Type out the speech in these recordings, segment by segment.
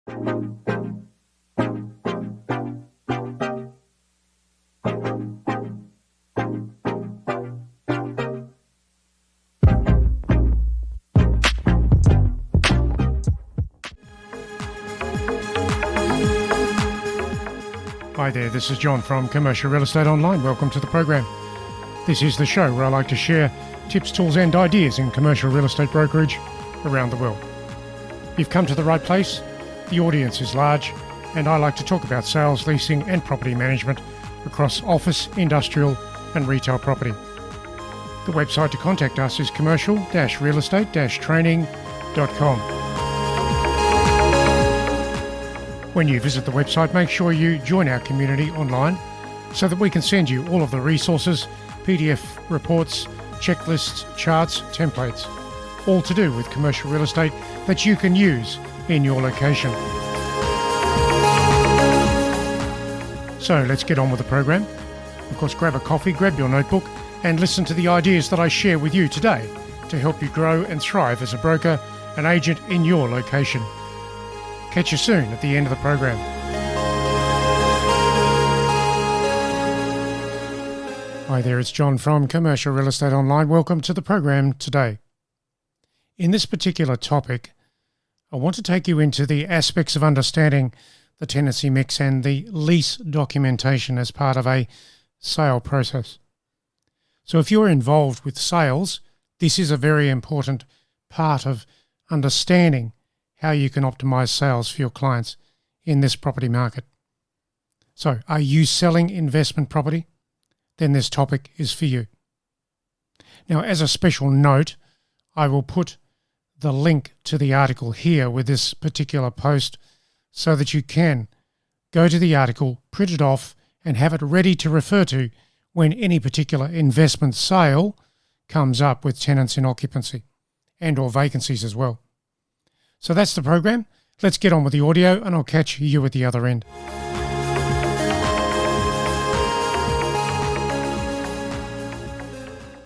Hi there, this is John from Commercial Real Estate Online. Welcome to the program. This is the show where I like to share tips, tools and ideas in commercial real estate brokerage around the world. You've come to the right place. The audience is large and I like to talk about sales, leasing and property management across office, industrial and retail property. The website to contact us is commercial-realestate-training.com. When you visit the website, make sure you join our community online so that we can send you all of the resources, PDF reports, checklists, charts, templates, all to do with commercial real estate that you can use in your location. So let's get on with the program. Of course, grab a coffee, grab your notebook and listen to the ideas that I share with you today to help you grow and thrive as a broker, an agent in your location. Catch you soon at the end of the program. Hi there, it's John from Commercial Real Estate Online. Welcome to the program today. In this particular topic, I want to take you into the aspects of understanding the tenancy mix and the lease documentation as part of a sale process. So if you're involved with sales, this is a very important part of understanding how you can optimize sales for your clients in this property market. So, are you selling investment property? Then this topic is for you. Now, as a special note, I will put the link to the article here with this particular post so that you can go to the article, print it off, and have it ready to refer to when any particular investment sale comes up with tenants in occupancy and or vacancies as well. So that's the program. Let's get on with the audio and I'll catch you at the other end.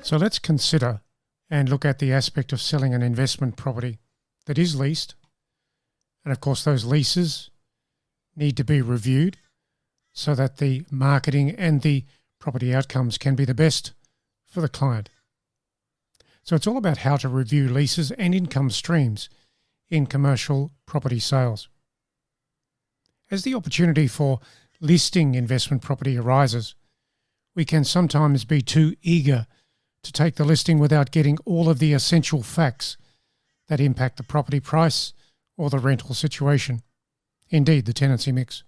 So let's consider and look at the aspect of selling an investment property that is leased. And of course, those leases need to be reviewed so that the marketing and the property outcomes can be the best for the client. So it's all about how to review leases and income streams in commercial property sales. As the opportunity for listing investment property arises, we can sometimes be too eager to take the listing without getting all of the essential facts that impact the property price or the rental situation, indeed the tenancy mix.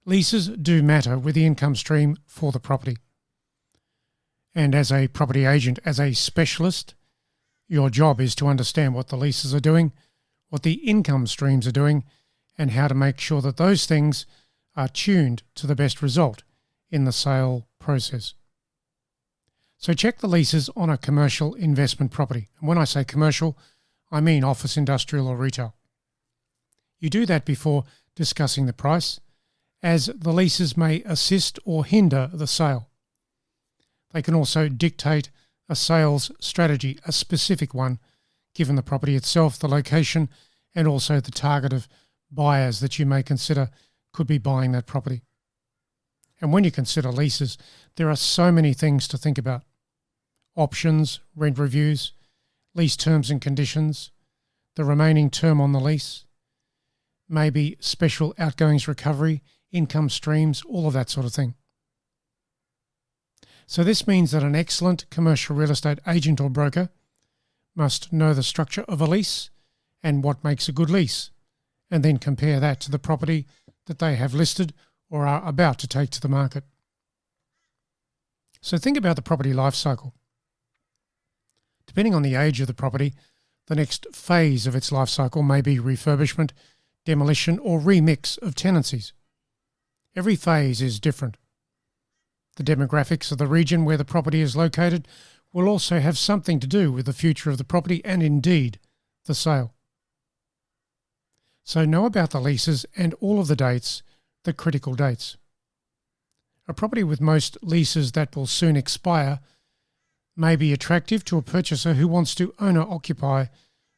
Leases do matter with the income stream for the property. And as a property agent, as a specialist, your job is to understand what the leases are doing, what the income streams are doing, and how to make sure that those things are tuned to the best result in the sale process. So check the leases on a commercial investment property. And when I say commercial, I mean office, industrial or retail. You do that before discussing the price, as the leases may assist or hinder the sale. They can also dictate a sales strategy, a specific one, given the property itself, the location, and also the target of buyers that you may consider could be buying that property. And when you consider leases, there are so many things to think about. Options, rent reviews, lease terms and conditions, the remaining term on the lease, maybe special outgoings recovery, income streams, all of that sort of thing. So this means that an excellent commercial real estate agent or broker must know the structure of a lease and what makes a good lease, and then compare that to the property that they have listed or are about to take to the market. So think about the property life cycle. Depending on the age of the property, the next phase of its life cycle may be refurbishment, demolition or remix of tenancies. Every phase is different. The demographics of the region where the property is located will also have something to do with the future of the property and indeed the sale. So know about the leases and all of the dates, the critical dates. A property with most leases that will soon expire may be attractive to a purchaser who wants to owner-occupy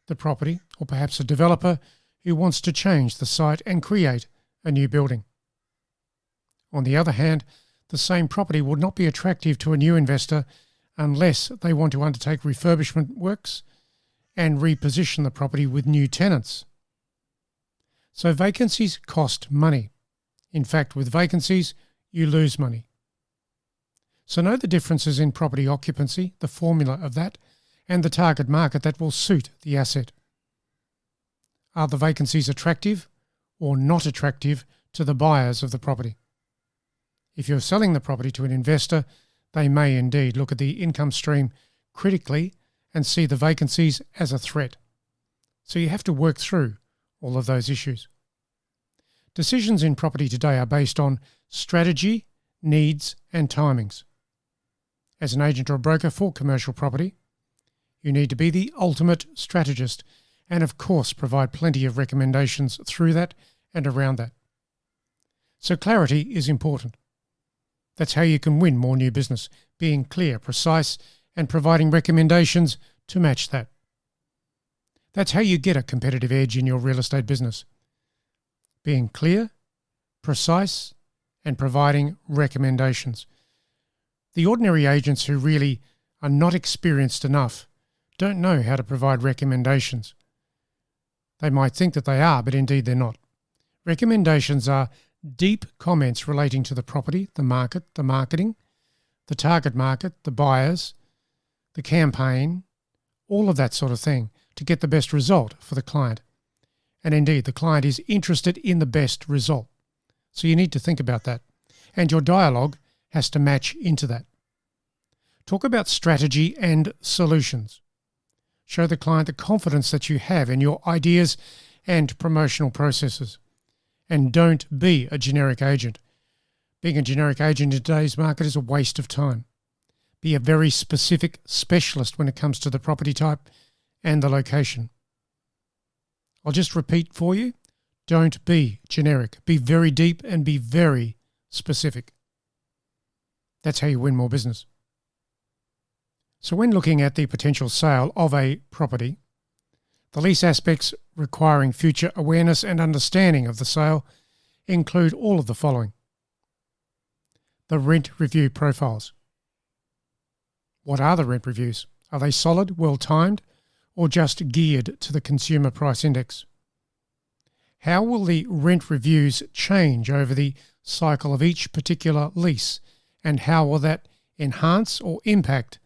the property, or perhaps a developer who wants to change the site and create a new building. On the other hand, the same property would not be attractive to a new investor unless they want to undertake refurbishment works and reposition the property with new tenants. So vacancies cost money. In fact, with vacancies, you lose money. So know the differences in property occupancy, the formula of that, and the target market that will suit the asset. Are the vacancies attractive or not attractive to the buyers of the property? If you're selling the property to an investor, they may indeed look at the income stream critically and see the vacancies as a threat. So you have to work through all of those issues. Decisions in property today are based on strategy, needs, and timings. As an agent or a broker for commercial property, you need to be the ultimate strategist and, of course, provide plenty of recommendations through that and around that. So clarity is important. That's how you can win more new business, being clear, precise, and providing recommendations to match that. That's how you get a competitive edge in your real estate business. Being clear, precise, and providing recommendations. The ordinary agents who really are not experienced enough don't know how to provide recommendations. They might think that they are, but indeed they're not. Recommendations are deep comments relating to the property, the market, the marketing, the target market, the buyers, the campaign, all of that sort of thing to get the best result for the client. And indeed, the client is interested in the best result. So you need to think about that. And your dialogue has to match into that. Talk about strategy and solutions. Show the client the confidence that you have in your ideas and promotional processes. And don't be a generic agent. Being a generic agent in today's market is a waste of time. Be a very specific specialist when it comes to the property type and the location. I'll just repeat for you. Don't be generic. Be very deep and be very specific. That's how you win more business. So when looking at the potential sale of a property, the lease aspects requiring future awareness and understanding of the sale include all of the following. The rent review profiles. What are the rent reviews? Are they solid, well-timed, or just geared to the consumer price index? How will the rent reviews change over the cycle of each particular lease, and how will that enhance or impact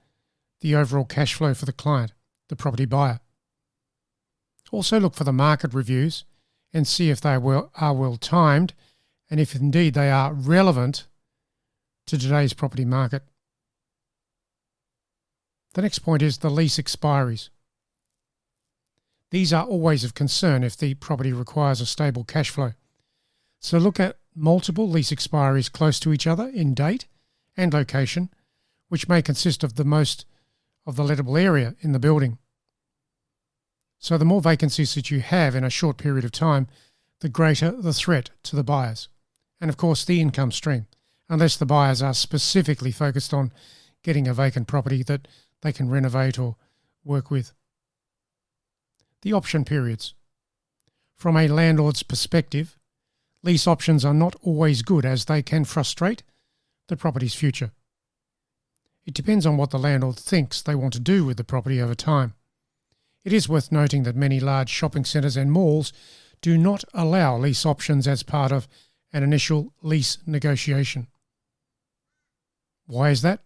the overall cash flow for the client, the property buyer? Also look for the market reviews and see if they are well timed and if indeed they are relevant to today's property market. The next point is the lease expiries. These are always of concern if the property requires a stable cash flow. So look at multiple lease expiries close to each other in date and location, which may consist of the most of the lettable area in the building. So the more vacancies that you have in a short period of time, the greater the threat to the buyers. And of course, the income stream, unless the buyers are specifically focused on getting a vacant property that they can renovate or work with. The option periods. From a landlord's perspective, lease options are not always good as they can frustrate the property's future. It depends on what the landlord thinks they want to do with the property over time. It is worth noting that many large shopping centres and malls do not allow lease options as part of an initial lease negotiation. Why is that?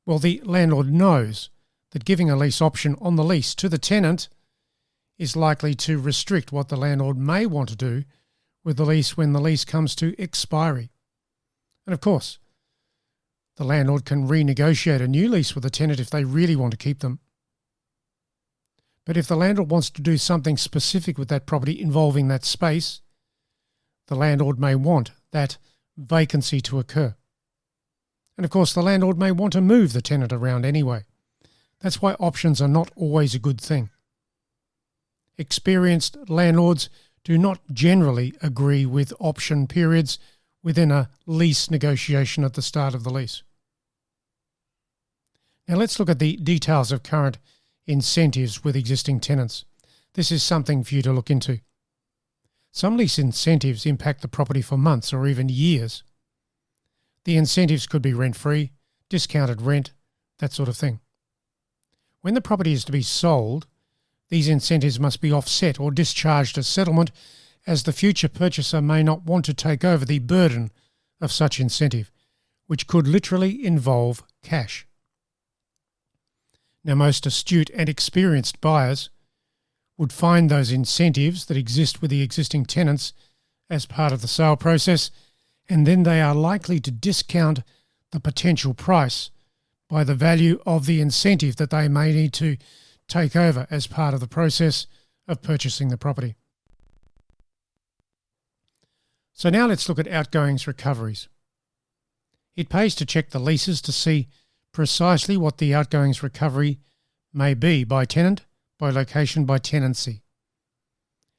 Well, the landlord knows that giving a lease option on the lease to the tenant is likely to restrict what the landlord may want to do with the lease when the lease comes to expiry. And of course, the landlord can renegotiate a new lease with the tenant if they really want to keep them. But if the landlord wants to do something specific with that property involving that space, the landlord may want that vacancy to occur. And of course, the landlord may want to move the tenant around anyway. That's why options are not always a good thing. Experienced landlords do not generally agree with option periods within a lease negotiation at the start of the lease. Now let's look at the details of current incentives with existing tenants. This is something for you to look into. Some lease incentives impact the property for months or even years. The incentives could be rent-free, discounted rent, that sort of thing. When the property is to be sold, these incentives must be offset or discharged as settlement, as the future purchaser may not want to take over the burden of such incentive, which could literally involve cash. Now, most astute and experienced buyers would find those incentives that exist with the existing tenants as part of the sale process, and then they are likely to discount the potential price by the value of the incentive that they may need to take over as part of the process of purchasing the property. So now let's look at outgoings recoveries. It pays to check the leases to see precisely what the outgoings recovery may be by tenant, by location, by tenancy,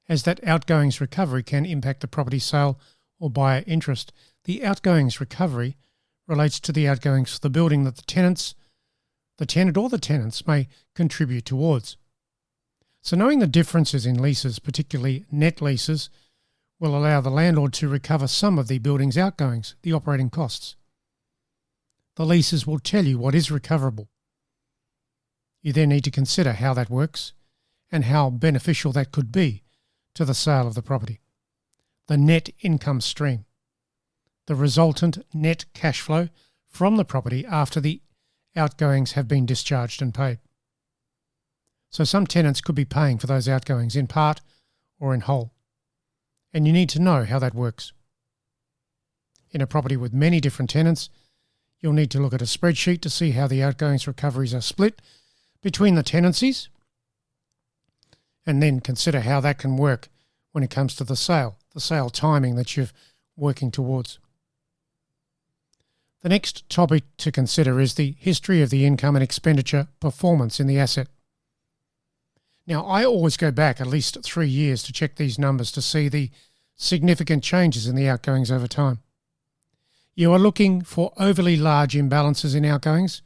as that outgoings recovery can impact the property sale or buyer interest. The outgoings recovery relates to the outgoings for the building that the tenant or the tenants may contribute towards. So knowing the differences in leases, particularly net leases, will allow the landlord to recover some of the building's outgoings, the operating costs. The leases will tell you what is recoverable. You then need to consider how that works and how beneficial that could be to the sale of the property. The net income stream, the resultant net cash flow from the property after the outgoings have been discharged and paid. So some tenants could be paying for those outgoings in part or in whole, and you need to know how that works. In a property with many different tenants, you'll need to look at a spreadsheet to see how the outgoings recoveries are split between the tenancies, and then consider how that can work when it comes to the sale timing that you're working towards. The next topic to consider is the history of the income and expenditure performance in the asset. Now, I always go back at least 3 years to check these numbers to see the significant changes in the outgoings over time. You are looking for overly large imbalances in outgoings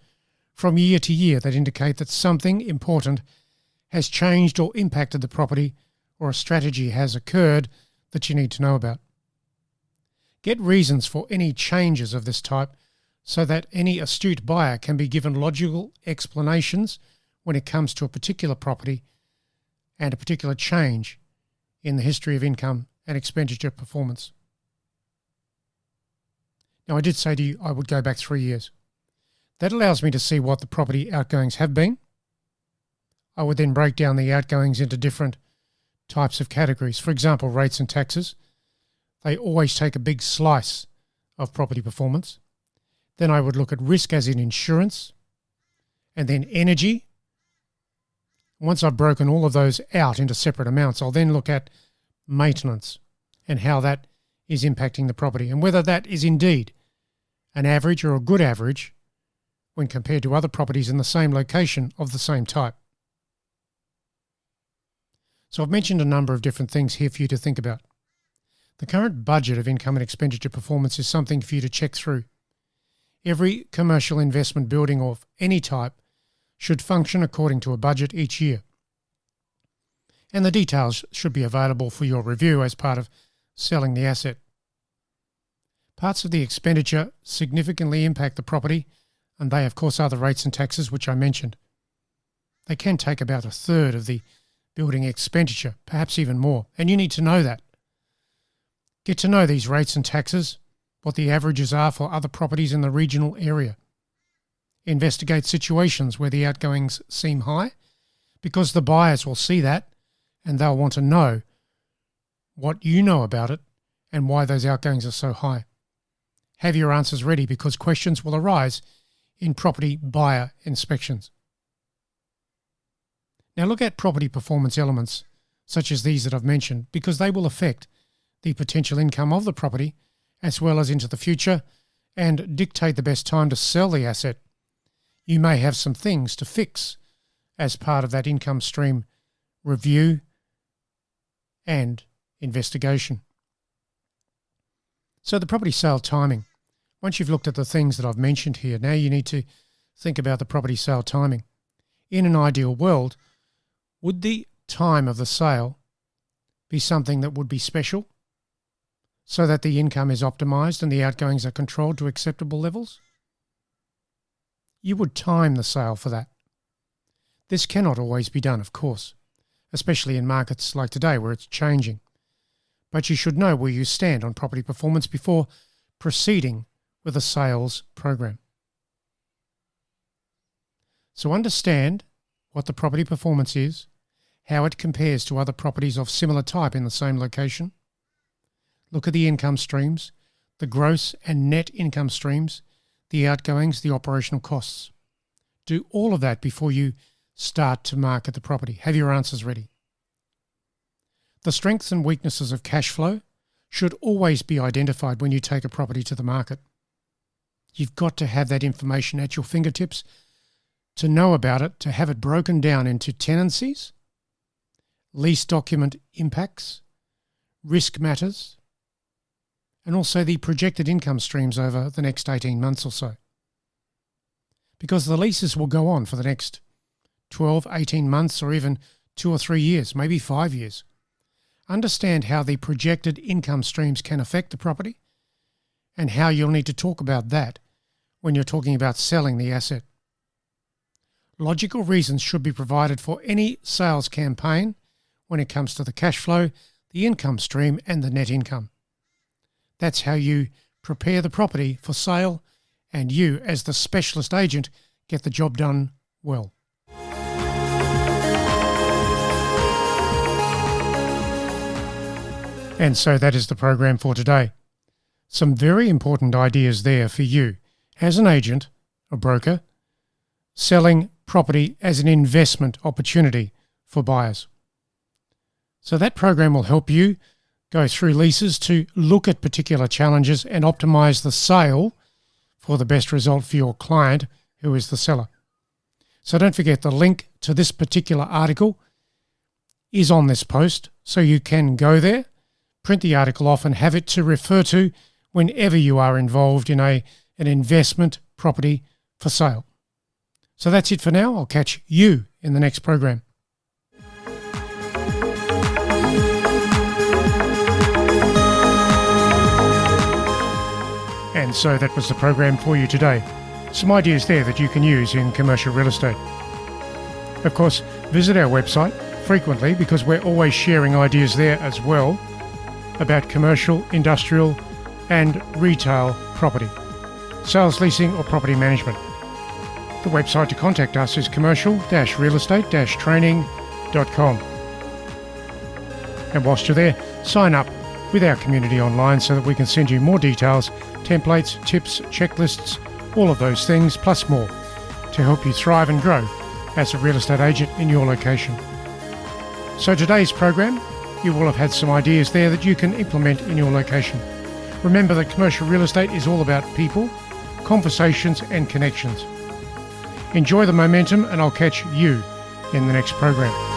from year to year that indicate that something important has changed or impacted the property, or a strategy has occurred that you need to know about. Get reasons for any changes of this type so that any astute buyer can be given logical explanations when it comes to a particular property and a particular change in the history of income and expenditure performance. Now, I did say to you I would go back 3 years. That allows me to see what the property outgoings have been. I would then break down the outgoings into different types of categories. For example, rates and taxes. They always take a big slice of property performance. Then I would look at risk as in insurance, and then energy. Once I've broken all of those out into separate amounts, I'll then look at maintenance and how that is impacting the property, and whether that is indeed an average or a good average when compared to other properties in the same location of the same type. So I've mentioned a number of different things here for you to think about. The current budget of income and expenditure performance is something for you to check through. Every commercial investment building of any type should function according to a budget each year. And the details should be available for your review as part of selling the asset. Parts of the expenditure significantly impact the property, and they, of course, are the rates and taxes, which I mentioned. They can take about a third of the building expenditure, perhaps even more, and you need to know that. Get to know these rates and taxes, what the averages are for other properties in the regional area. Investigate situations where the outgoings seem high, because the buyers will see that and they'll want to know what you know about it and why those outgoings are so high. Have your answers ready, because questions will arise in property buyer inspections. Now look at property performance elements such as these that I've mentioned, because they will affect the potential income of the property as well as into the future and dictate the best time to sell the asset. You may have some things to fix as part of that income stream review and investigation. So the property sale timing. Once you've looked at the things that I've mentioned here, now you need to think about the property sale timing. In an ideal world, would the time of the sale be something that would be special so that the income is optimized and the outgoings are controlled to acceptable levels? You would time the sale for that. This cannot always be done, of course, especially in markets like today where it's changing. But you should know where you stand on property performance before proceeding with a sales program. So understand what the property performance is, how it compares to other properties of similar type in the same location. Look at the income streams, the gross and net income streams, the outgoings, the operational costs. Do all of that before you start to market the property. Have your answers ready. The strengths and weaknesses of cash flow should always be identified when you take a property to the market. You've got to have that information at your fingertips to know about it, to have it broken down into tenancies, lease document impacts, risk matters, and also the projected income streams over the next 18 months or so. Because the leases will go on for the next 12, 18 months or even 2 or 3 years, maybe 5 years. Understand how the projected income streams can affect the property and how you'll need to talk about that when you're talking about selling the asset. Logical reasons should be provided for any sales campaign when it comes to the cash flow, the income stream, and the net income. That's how you prepare the property for sale, and you, as the specialist agent, get the job done well. And so that is the program for today. Some very important ideas there for you as an agent, a broker, selling property as an investment opportunity for buyers. So that program will help you go through leases to look at particular challenges and optimize the sale for the best result for your client, who is the seller. So don't forget, the link to this particular article is on this post, so you can go there, print the article off and have it to refer to whenever you are involved in an investment property for sale. So that's it for now. I'll catch you in the next program. And so that was the program for you today. Some ideas there that you can use in commercial real estate. Of course, visit our website frequently because we're always sharing ideas there as well about commercial, industrial and retail property, sales, leasing or property management. The website to contact us is commercial-real-estate-training.com. And whilst you're there, sign up with our community online so that we can send you more details, templates, tips, checklists, all of those things, plus more, to help you thrive and grow as a real estate agent in your location. So today's program, you will have had some ideas there that you can implement in your location. Remember that commercial real estate is all about people, conversations and connections. Enjoy the momentum and I'll catch you in the next program.